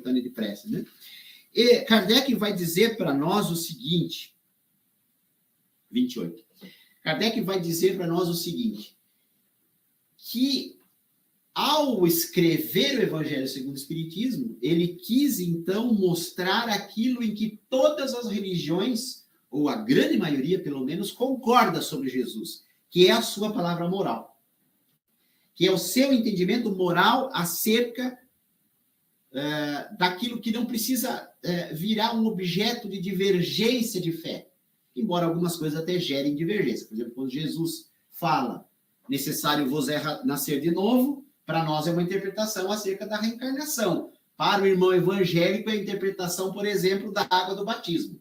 coletânea de preces, né? E Kardec vai dizer para nós o seguinte, 28. Kardec vai dizer para nós o seguinte, que ao escrever o Evangelho segundo o Espiritismo, ele quis, então, mostrar aquilo em que todas as religiões, ou a grande maioria, pelo menos, concorda sobre Jesus, que é a sua palavra moral, que é o seu entendimento moral acerca daquilo que não precisa virar um objeto de divergência de fé, embora algumas coisas até gerem divergência. Por exemplo, quando Jesus fala, necessário vos é nascer de novo, para nós é uma interpretação acerca da reencarnação. Para o irmão evangélico, é a interpretação, por exemplo, da água do batismo.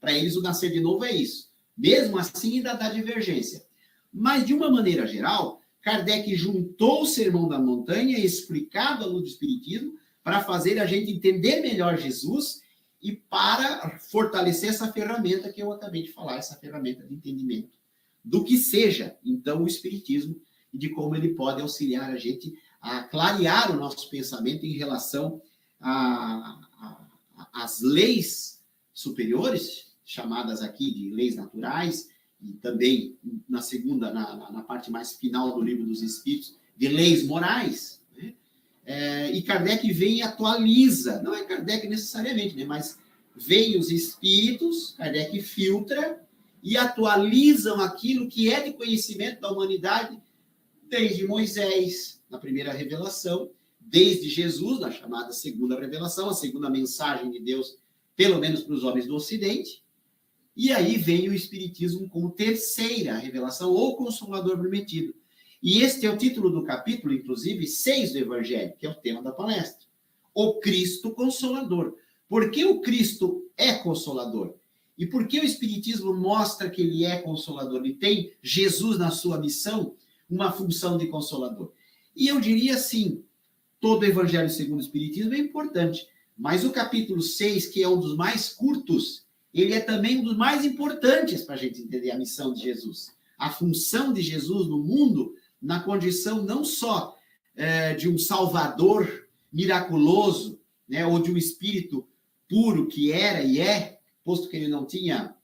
Para eles, o nascer de novo é isso. Mesmo assim, ainda dá divergência. Mas, de uma maneira geral, Kardec juntou o Sermão da Montanha, explicado à luz do Espiritismo, para fazer a gente entender melhor Jesus e para fortalecer essa ferramenta que eu acabei de falar, essa ferramenta de entendimento do que seja, então, o Espiritismo e de como ele pode auxiliar a gente a clarear o nosso pensamento em relação às leis superiores, chamadas aqui de leis naturais, e também na parte mais final do Livro dos Espíritos, de leis morais, né? E Kardec vem e atualiza, não é Kardec necessariamente, né? Mas vem os espíritos, Kardec filtra e atualizam aquilo que é de conhecimento da humanidade desde Moisés, na primeira revelação, desde Jesus, na chamada segunda revelação, a segunda mensagem de Deus, pelo menos para os homens do Ocidente, e aí vem o Espiritismo como terceira revelação, ou Consolador Prometido. E este é o título do capítulo, inclusive, 6 do Evangelho, que é o tema da palestra. O Cristo Consolador. Por que o Cristo é Consolador? E por que o Espiritismo mostra que ele é Consolador? Ele tem Jesus na sua missão, uma função de Consolador. E eu diria assim, todo o Evangelho segundo o Espiritismo é importante, mas o capítulo 6, que é um dos mais curtos, ele é também um dos mais importantes para a gente entender a missão de Jesus. A função de Jesus no mundo, na condição não só de um salvador miraculoso, né, ou de um espírito puro que era e é, posto que ele não tinha,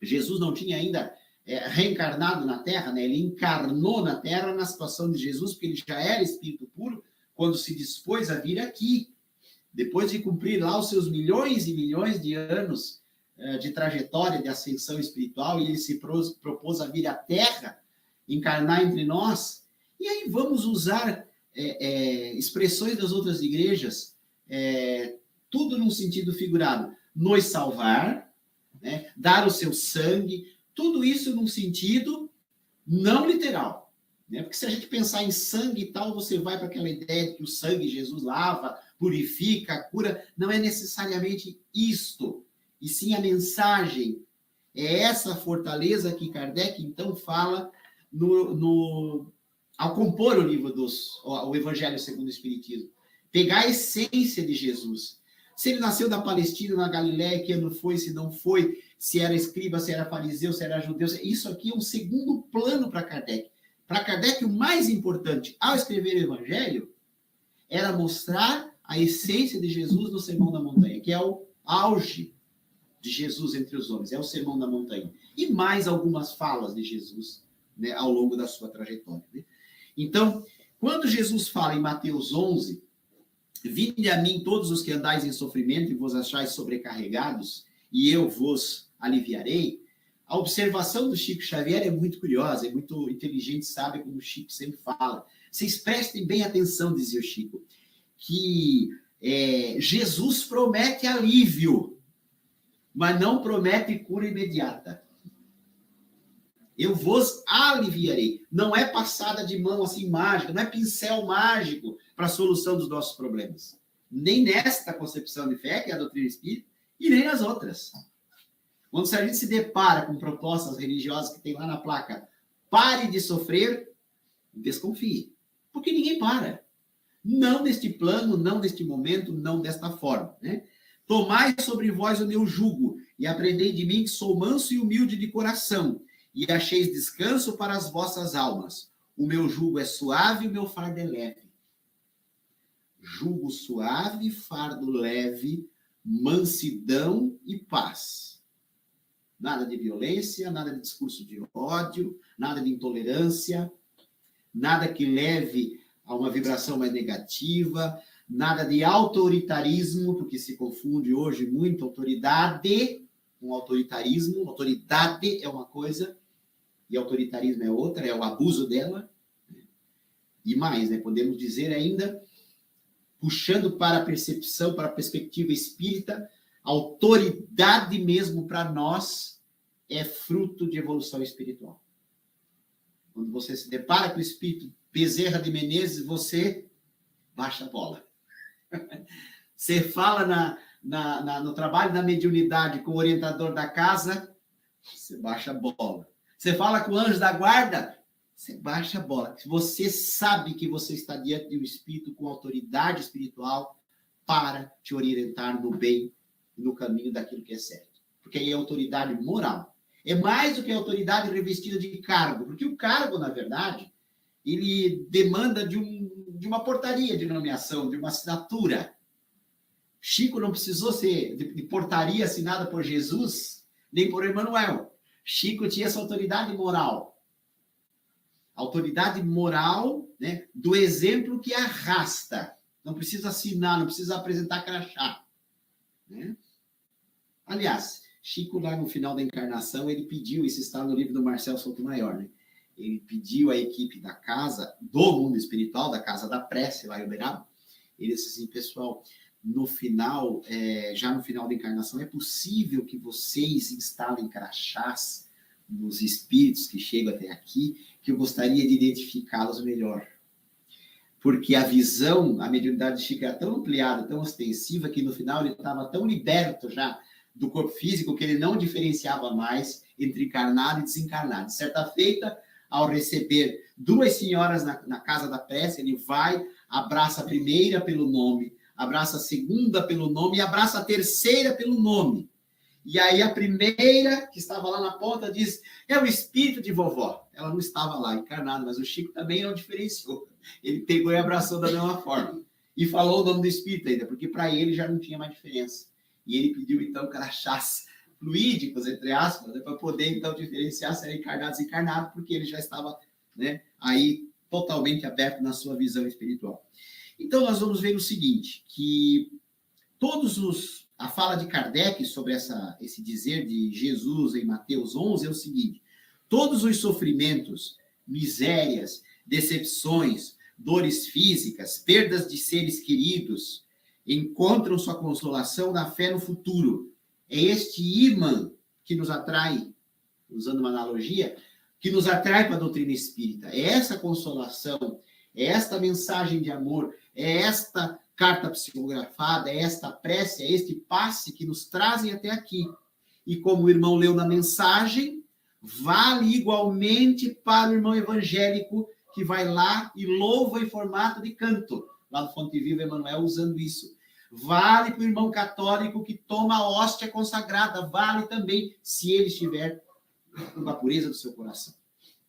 Jesus não tinha ainda reencarnado na Terra, né? Ele encarnou na Terra na situação de Jesus, porque ele já era espírito puro quando se dispôs a vir aqui. Depois de cumprir lá os seus milhões e milhões de anos de trajetória de ascensão espiritual, e ele se propôs a vir à Terra, encarnar entre nós. E aí vamos usar expressões das outras igrejas, tudo num sentido figurado. Nos salvar, né? Dar o seu sangue, tudo isso num sentido não literal, né? Porque se a gente pensar em sangue e tal, você vai para aquela ideia de que o sangue Jesus lava, purifica, cura. Não é necessariamente isto, e sim a mensagem. É essa fortaleza que Kardec, então, fala ao compor o livro o Evangelho segundo o Espiritismo. Pegar a essência de Jesus. Se ele nasceu da Palestina, na Galiléia, que ano foi, se não foi, se era escriba, se era fariseu, se era judeu. Isso aqui é um segundo plano para Kardec. Para Kardec, o mais importante, ao escrever o Evangelho, era mostrar a essência de Jesus no Sermão da Montanha, que é o auge de Jesus entre os homens, é o Sermão da Montanha. E mais algumas falas de Jesus, né, ao longo da sua trajetória. Né? Então, quando Jesus fala em Mateus 11, vinde a mim todos os que andais em sofrimento e vos achais sobrecarregados, e eu vos aliviarei. A observação do Chico Xavier é muito curiosa, é muito inteligente, sabe como o Chico sempre fala. Vocês prestem bem atenção, dizia o Chico, que Jesus promete alívio, mas não promete cura imediata. Eu vos aliviarei. Não é passada de mão assim mágica, não é pincel mágico para a solução dos nossos problemas. Nem nesta concepção de fé, que é a doutrina espírita, e nem nas outras. Quando a gente se depara com propostas religiosas que tem lá na placa, pare de sofrer, desconfie. Porque ninguém para. Não neste plano, não neste momento, não desta forma. Né? Tomai sobre vós o meu jugo, e aprendei de mim que sou manso e humilde de coração, e acheis descanso para as vossas almas. O meu jugo é suave e o meu fardo é leve. jugo suave, fardo leve, mansidão e paz. Nada de violência, nada de discurso de ódio, nada de intolerância, nada que leve a uma vibração mais negativa, nada de autoritarismo, porque se confunde hoje muito autoridade com autoritarismo. Autoridade é uma coisa e autoritarismo é outra, é o abuso dela. E mais, né? Podemos dizer ainda, puxando para a percepção, para a perspectiva espírita, autoridade mesmo para nós é fruto de evolução espiritual. Quando você se depara com o espírito Bezerra de Menezes, você baixa a bola. Você fala no trabalho da mediunidade com o orientador da casa, você baixa a bola. Você fala com o anjo da guarda, você baixa a bola. Você sabe que você está diante de um espírito com autoridade espiritual para te orientar no bem e no caminho daquilo que é certo. Porque aí é autoridade moral. É mais do que autoridade revestida de cargo, porque o cargo, na verdade, ele demanda de uma portaria de nomeação, de uma assinatura. Chico não precisou ser de portaria assinada por Jesus, nem por Emmanuel. Chico tinha essa autoridade moral. Autoridade moral, né, do exemplo que arrasta. Não precisa assinar, não precisa apresentar crachá. Né? Aliás, Chico, lá no final da encarnação, ele pediu, isso está no livro do Marcel Sotomayor, né? Ele pediu à equipe da casa, do mundo espiritual, da Casa da Prece, lá em Uberaba, ele disse assim, pessoal, no final, já no final da encarnação, é possível que vocês instalem crachás nos espíritos que chegam até aqui, que eu gostaria de identificá-los melhor. Porque a visão, a mediunidade de Chico era tão ampliada, tão ostensiva, que no final ele estava tão liberto já do corpo físico, que ele não diferenciava mais entre encarnado e desencarnado. De certa feita, ao receber duas senhoras na Casa da Prece, ele vai, abraça a primeira pelo nome, abraça a segunda pelo nome e abraça a terceira pelo nome. E aí a primeira, que estava lá na ponta, diz, é o espírito de vovó. Ela não estava lá encarnada, mas o Chico também não diferenciou. Ele pegou e abraçou da mesma forma. E falou o nome do espírito ainda, porque para ele já não tinha mais diferença. E ele pediu, então, crachás fluídicos, entre aspas, né, para poder, então, diferenciar se era encarnado ou desencarnado, porque ele já estava, né, aí totalmente aberto na sua visão espiritual. Então, nós vamos ver o seguinte, que a fala de Kardec sobre esse dizer de Jesus em Mateus 11 é o seguinte, todos os sofrimentos, misérias, decepções, dores físicas, perdas de seres queridos, encontram sua consolação na fé no futuro. É este ímã que nos atrai, usando uma analogia, que nos atrai para a doutrina espírita. É essa consolação, é esta mensagem de amor, é esta carta psicografada, é esta prece, é este passe que nos trazem até aqui. E como o irmão leu na mensagem, vale igualmente para o irmão evangélico que vai lá e louva em formato de canto. Lá no Fonte Viva, Emmanuel usando isso. Vale para o irmão católico que toma a hóstia consagrada. Vale também se ele estiver com a pureza do seu coração.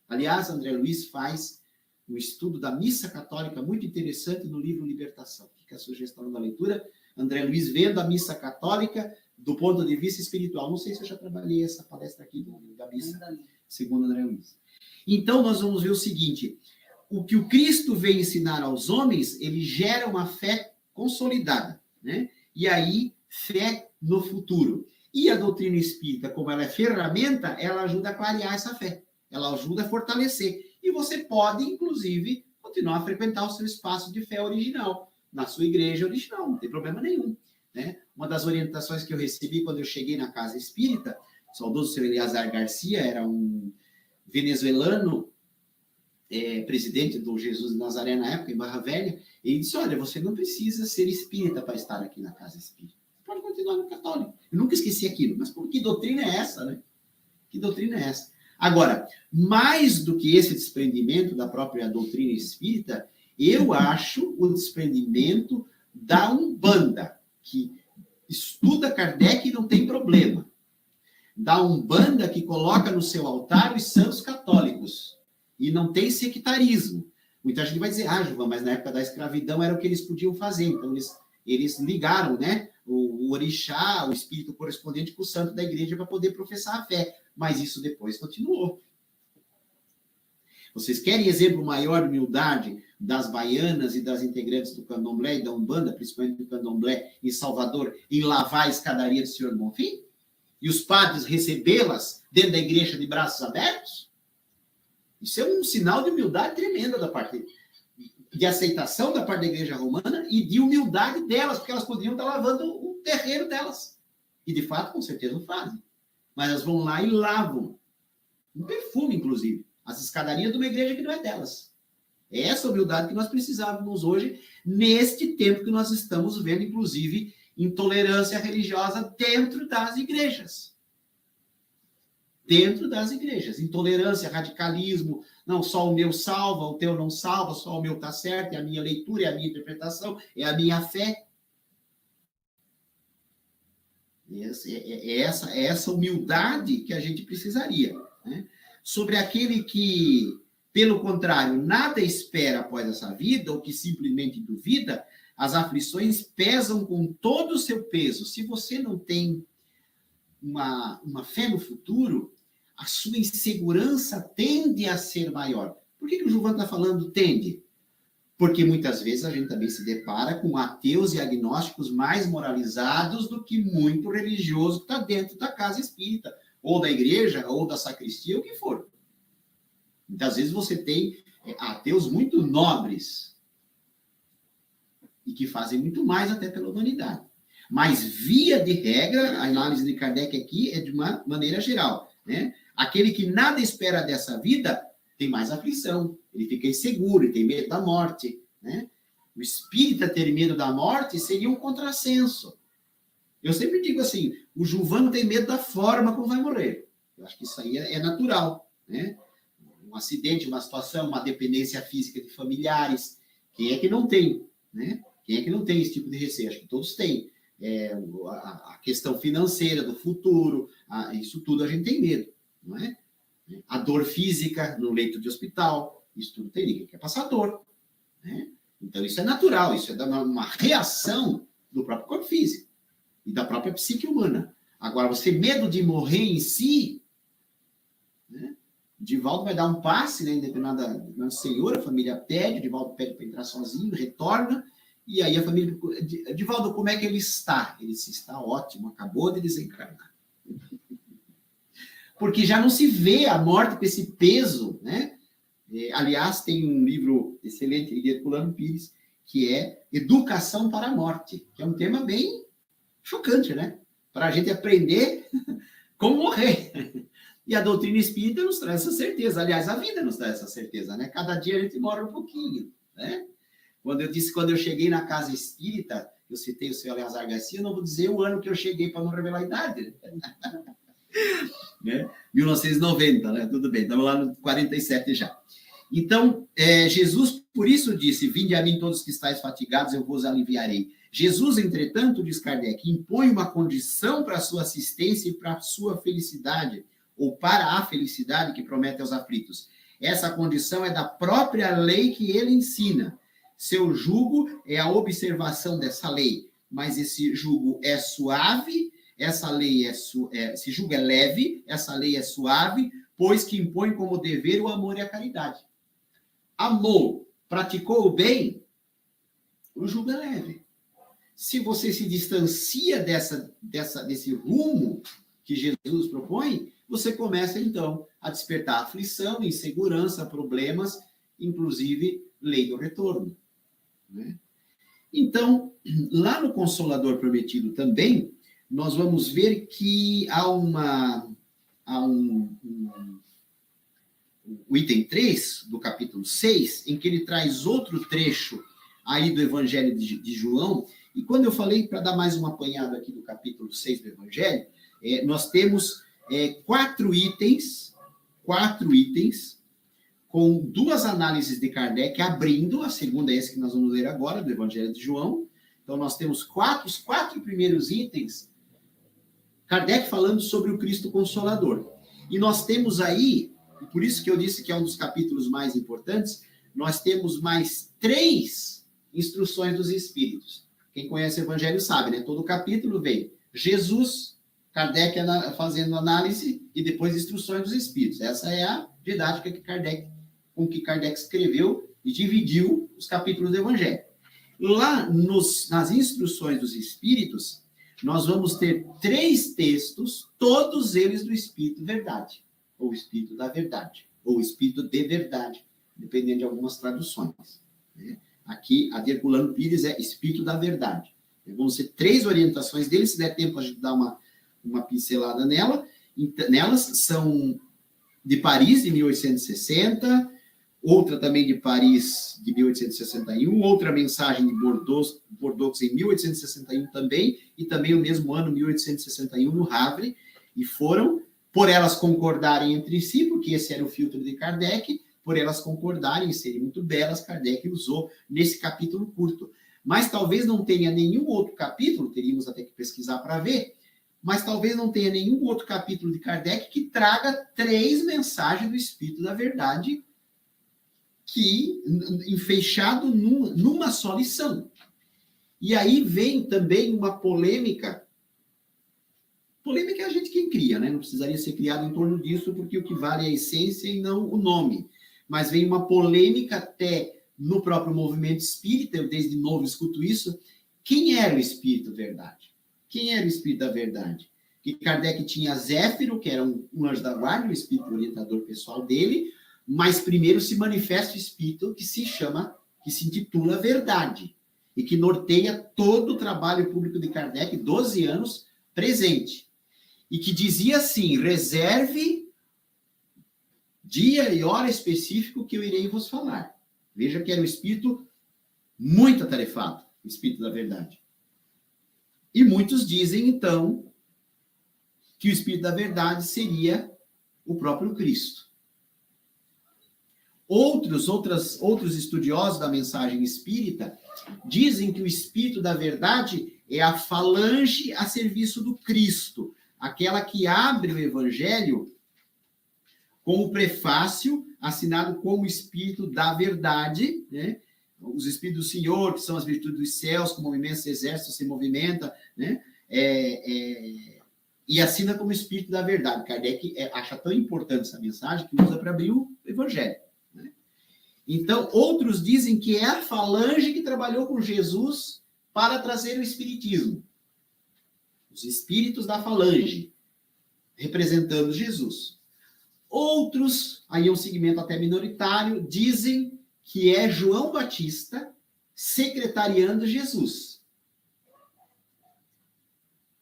Aliás, André Luiz faz um estudo da missa católica muito interessante no livro Libertação. Fica a sugestão da leitura. André Luiz vendo a missa católica do ponto de vista espiritual. Não sei se eu já trabalhei essa palestra aqui da missa, segundo André Luiz. Então, nós vamos ver o seguinte... O que o Cristo vem ensinar aos homens, ele gera uma fé consolidada, né? E aí, fé no futuro. E a doutrina espírita, como ela é ferramenta, ela ajuda a clarear essa fé. Ela ajuda a fortalecer. E você pode, inclusive, continuar a frequentar o seu espaço de fé original, na sua igreja original, não tem problema nenhum, né? Uma das orientações que eu recebi quando eu cheguei na casa espírita, o saudoso senhor Eleazar Garcia, era um venezuelano, presidente do Jesus de Nazaré na época, em Barra Velha, ele disse, olha, você não precisa ser espírita para estar aqui na casa espírita. Você pode continuar no católico. Eu nunca esqueci aquilo. Mas que doutrina é essa, né? Que doutrina é essa? Agora, mais do que esse desprendimento da própria doutrina espírita, eu acho o desprendimento da Umbanda, que estuda Kardec e não tem problema. Da Umbanda que coloca no seu altar os santos católicos. E não tem sectarismo. Muita gente vai dizer, João, mas na época da escravidão era o que eles podiam fazer. Então, eles ligaram, né, o orixá, o espírito correspondente com o santo da igreja para poder professar a fé. Mas isso depois continuou. Vocês querem exemplo maior de humildade das baianas e das integrantes do candomblé e da Umbanda, principalmente do candomblé em Salvador, em lavar a escadaria do Senhor Bonfim? E os padres recebê-las dentro da igreja de braços abertos? Isso é um sinal de humildade tremenda da parte de aceitação da parte da igreja romana e de humildade delas, porque elas poderiam estar lavando o terreiro delas. E, de fato, com certeza o fazem. Mas elas vão lá e lavam. Um perfume, inclusive. As escadarias de uma igreja que não é delas. É essa humildade que nós precisávamos hoje, neste tempo que nós estamos vendo, inclusive, intolerância religiosa dentro das igrejas. Dentro das igrejas. Intolerância, radicalismo, não, só o meu salva, o teu não salva, só o meu está certo, é a minha leitura, é a minha interpretação, é a minha fé. É essa humildade que a gente precisaria, né? Sobre aquele que, pelo contrário, nada espera após essa vida, ou que simplesmente duvida, as aflições pesam com todo o seu peso. Se você não tem uma fé no futuro, a sua insegurança tende a ser maior. Por que o Gilvan está falando tende? Porque muitas vezes a gente também se depara com ateus e agnósticos mais moralizados do que muito religioso que está dentro da casa espírita, ou da igreja, ou da sacristia, o que for. Muitas vezes você tem ateus muito nobres e que fazem muito mais até pela humanidade. Mas, via de regra, a análise de Kardec aqui é de uma maneira geral, né? Aquele que nada espera dessa vida tem mais aflição, ele fica inseguro, ele tem medo da morte, né? O espírita ter medo da morte seria um contrassenso. Eu sempre digo assim, o Gilvan tem medo da forma como vai morrer. Eu acho que isso aí é natural, né? Um acidente, uma situação, uma dependência física de familiares. Quem é que não tem, né? Quem é que não tem esse tipo de receio? Acho que todos têm. A questão financeira do futuro, isso tudo a gente tem medo, não é? A dor física no leito de hospital, isso tudo tem. Ninguém quer passar dor, né? Então, isso é natural, isso é uma reação do próprio corpo físico e da própria psique humana. Agora, você medo de morrer em si, né? Divaldo vai dar um passe, né, em determinada senhora, a família pede, Divaldo pede para entrar sozinho, retorna, e aí a família... Divaldo, como é que ele está? Ele disse, está ótimo, acabou de desencarnar. Porque já não se vê a morte com esse peso, né? Aliás, tem um livro excelente de Herculano Pires, que é Educação para a Morte, que é um tema bem chocante, né? Para a gente aprender como morrer. E a doutrina espírita nos traz essa certeza. Aliás, a vida nos traz essa certeza, né? Cada dia a gente morre um pouquinho, né? Quando eu cheguei na casa espírita, eu citei o senhor Eleazar Garcia, eu não vou dizer o ano que eu cheguei para não revelar a idade. Né? 1990, né? Tudo bem, estamos lá no 47 já. Então, Jesus, por isso disse, vinde a mim todos que estáis fatigados, eu vos aliviarei. Jesus, entretanto, diz Kardec, impõe uma condição para a sua assistência e para a sua felicidade, ou para a felicidade que promete aos aflitos. Essa condição é da própria lei que ele ensina. Seu jugo é a observação dessa lei, mas esse jugo é suave, essa lei esse jugo é leve, essa lei é suave, pois que impõe como dever o amor e a caridade. Amou, praticou o bem, o jugo é leve. Se você se distancia desse rumo que Jesus propõe, você começa, então, a despertar aflição, insegurança, problemas, inclusive lei do retorno, né? Então, lá no Consolador Prometido também, nós vamos ver que há o item 3 do capítulo 6, em que ele traz outro trecho aí do Evangelho de João, e quando eu falei, para dar mais um apanhado aqui do capítulo 6 do Evangelho, nós temos 4 itens, com 2 análises de Kardec abrindo, a segunda é essa que nós vamos ler agora, do Evangelho de João. Então, nós temos os 4 primeiros itens, Kardec falando sobre o Cristo Consolador. E nós temos aí, e por isso que eu disse que é um dos capítulos mais importantes, nós temos mais 3 instruções dos Espíritos. Quem conhece o Evangelho sabe, né? Todo capítulo vem Jesus, Kardec fazendo análise e depois instruções dos Espíritos. Essa é a didática com que Kardec escreveu e dividiu os capítulos do Evangelho. Lá nas instruções dos Espíritos, nós vamos ter 3 textos, todos eles do Espírito Verdade, ou Espírito da Verdade, ou Espírito de Verdade, dependendo de algumas traduções. Né? Aqui, a de Herculano Pires é Espírito da Verdade. Vão ser 3 orientações dele, se der tempo a gente dá uma pincelada nelas, são de Paris, de 1860, outra também de Paris, de 1861, outra mensagem de Bordeaux em 1861 também, e também o mesmo ano, 1861, no Havre, e foram, por elas concordarem entre si, porque esse era o filtro de Kardec, por elas concordarem e serem muito belas, Kardec usou nesse capítulo curto. Mas talvez não tenha nenhum outro capítulo, teríamos até que pesquisar para ver, mas talvez não tenha nenhum outro capítulo de Kardec que traga 3 mensagens do Espírito da Verdade fechado numa só lição. E aí vem também uma polêmica. Polêmica é a gente quem cria, né? Não precisaria ser criado em torno disso, porque o que vale é a essência e não o nome. Mas vem uma polêmica até no próprio movimento espírita, eu desde novo escuto isso. Quem era o Espírito Verdade? Quem era o Espírito da Verdade? Que Kardec tinha Zéfiro, que era um anjo da guarda, o espírito orientador pessoal dele, mas primeiro se manifesta o espírito que se intitula Verdade, e que norteia todo o trabalho público de Kardec, 12 anos, presente. E que dizia assim: reserve dia e hora específico que eu irei vos falar. Veja que era um espírito muito atarefado, o Espírito da Verdade. E muitos dizem, então, que o Espírito da Verdade seria o próprio Cristo. Outros estudiosos da mensagem espírita dizem que o Espírito da Verdade é a falange a serviço do Cristo, aquela que abre o Evangelho com o prefácio assinado como Espírito da Verdade, né? Os Espíritos do Senhor, que são as virtudes dos céus, como o imenso exército se movimenta, né? E assina como Espírito da Verdade. Kardec acha tão importante essa mensagem que usa para abrir o Evangelho. Né? Então, outros dizem que é a falange que trabalhou com Jesus para trazer o Espiritismo. Os espíritos da falange, representando Jesus. Outros, aí é um segmento até minoritário, dizem que é João Batista secretariando Jesus.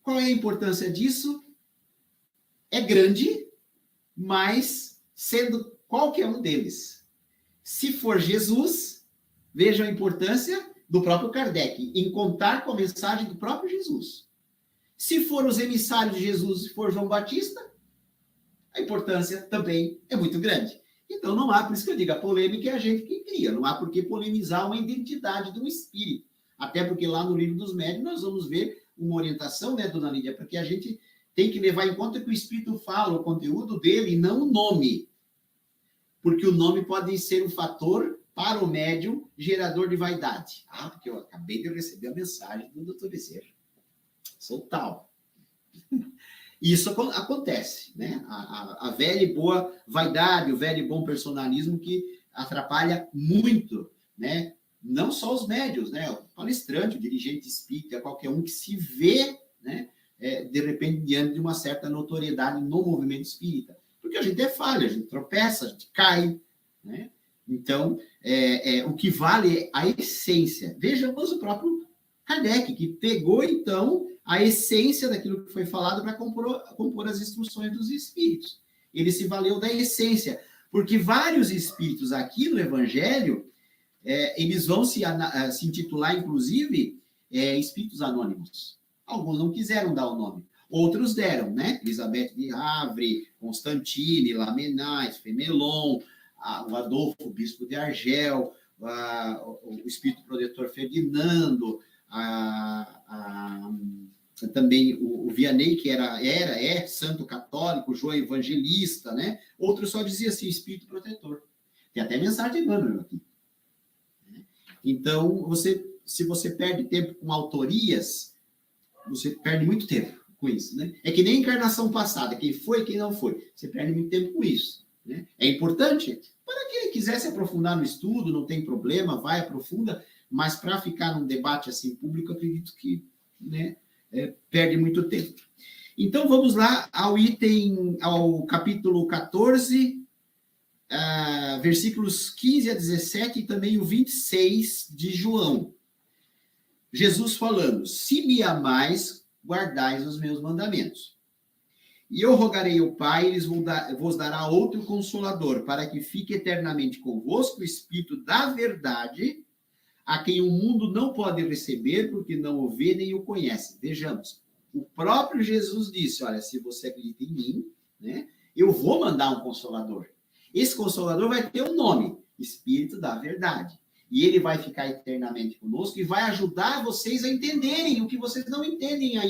Qual é a importância disso? É grande, mas sendo qualquer um deles. Se for Jesus, vejam a importância do próprio Kardec em contar com a mensagem do próprio Jesus. Se for os emissários de Jesus, se for João Batista, a importância também é muito grande. Então não há, por isso que eu digo, a polêmica é a gente que cria, não há por que polemizar uma identidade de um espírito. Até porque lá no Livro dos Médiuns nós vamos ver uma orientação, né, dona Lídia, porque a gente tem que levar em conta que o espírito fala o conteúdo dele e não o nome. Porque o nome pode ser um fator para o médium gerador de vaidade. Ah, porque eu acabei de receber a mensagem do Dr. Bezerra. Sou tal. Isso acontece, né? A velha e boa vaidade, o velho e bom personalismo que atrapalha muito, né? Não só os médiuns, né? O palestrante, o dirigente espírita, qualquer um que se vê, né? De repente, diante de uma certa notoriedade no movimento espírita. Porque a gente é falha, a gente tropeça, a gente cai, né? Então, o que vale é a essência. Vejamos o próprio Kardec, que pegou, então, a essência daquilo que foi falado para compor as instruções dos espíritos. Ele se valeu da essência, porque vários espíritos aqui no Evangelho, eles vão se intitular, inclusive, espíritos anônimos. Alguns não quiseram dar o nome, outros deram, né? Elizabeth de Havre, Constantine, Lamennais, Fenelon, o Adolfo, bispo de Argel, o espírito protetor Ferdinando, também o Vianney, que é santo católico, João Evangelista, né? Outros só diziam assim, espírito protetor. Tem até mensagem de Emmanuel aqui. Então, se você perde tempo com autorias, você perde muito tempo com isso, né? É que nem a encarnação passada, quem foi, quem não foi. Você perde muito tempo com isso, né? É importante, para quem quiser se aprofundar no estudo, não tem problema, vai, aprofunda, mas para ficar num debate assim público, acredito que, né, perde muito tempo. Então, vamos lá ao capítulo 14, versículos 15 a 17 e também o 26 de João. Jesus falando: se me amais, guardais os meus mandamentos. E eu rogarei ao Pai, ele vos dará outro Consolador, para que fique eternamente convosco o Espírito da verdade, a quem o mundo não pode receber, porque não o vê nem o conhece. Vejamos, o próprio Jesus disse: olha, se você acredita em mim, né, eu vou mandar um Consolador. Esse Consolador vai ter um nome, Espírito da Verdade. E ele vai ficar eternamente conosco e vai ajudar vocês a entenderem o que vocês não entendem aí.